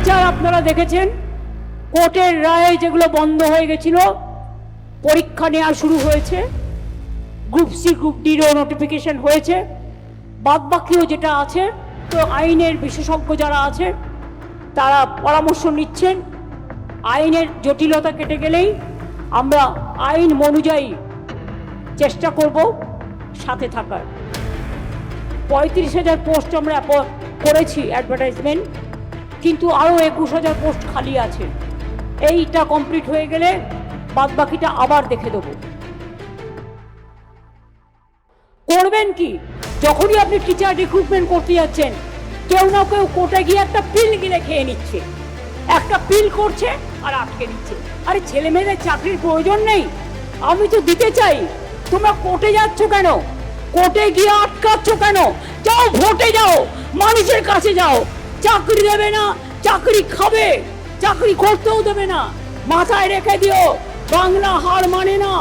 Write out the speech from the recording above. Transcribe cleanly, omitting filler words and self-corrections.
বিচার আপনারা দেখেছেন, কোর্টের রায়ে যেগুলো বন্ধ হয়ে গেছিল, পরীক্ষা নেওয়া শুরু হয়েছে, গ্রুপ সি গ্রুপ ডিরও নোটিফিকেশন হয়েছে, বাদবাকিও যেটা আছে তো আইনের বিশেষজ্ঞ যারা আছে তারা পরামর্শ নিচ্ছেন। আইনের জটিলতা কেটে গেলেই আমরা আইন অনুযায়ী চেষ্টা করব সাথে থাকার। 35,000 পোস্ট আমরা করেছি অ্যাডভার্টাইজমেন্ট, কিন্তু আরও 21,000 পোস্ট খালি আছে। এইটা কমপ্লিট হয়ে গেলে বাদবাকিটা আবার দেখে দেবো। করবেন কি, যখনই আপনি টিচার রিক্রুটমেন্ট করতে যাচ্ছেন, কেউ না কেউ কোর্টে গিয়ে একটা পিল গিলে খেয়ে নিচ্ছে, একটা পিল করছে আর আটকে দিচ্ছে। আরে ছেলে মেয়েদের চাকরির প্রয়োজন নেই, আমি তো দিতে চাই, তোমরা কোর্টে যাচ্ছ কেন? কোর্টে গিয়ে আটকাচ্ছ কেন? যাও ভোটে যাও, মানুষের কাছে যাও। চাকরি দেবে না, চাকরি খাবে, চাকরি করতেও দেবে না। মাথায় রেখে দিও, বাংলা হার মানে না।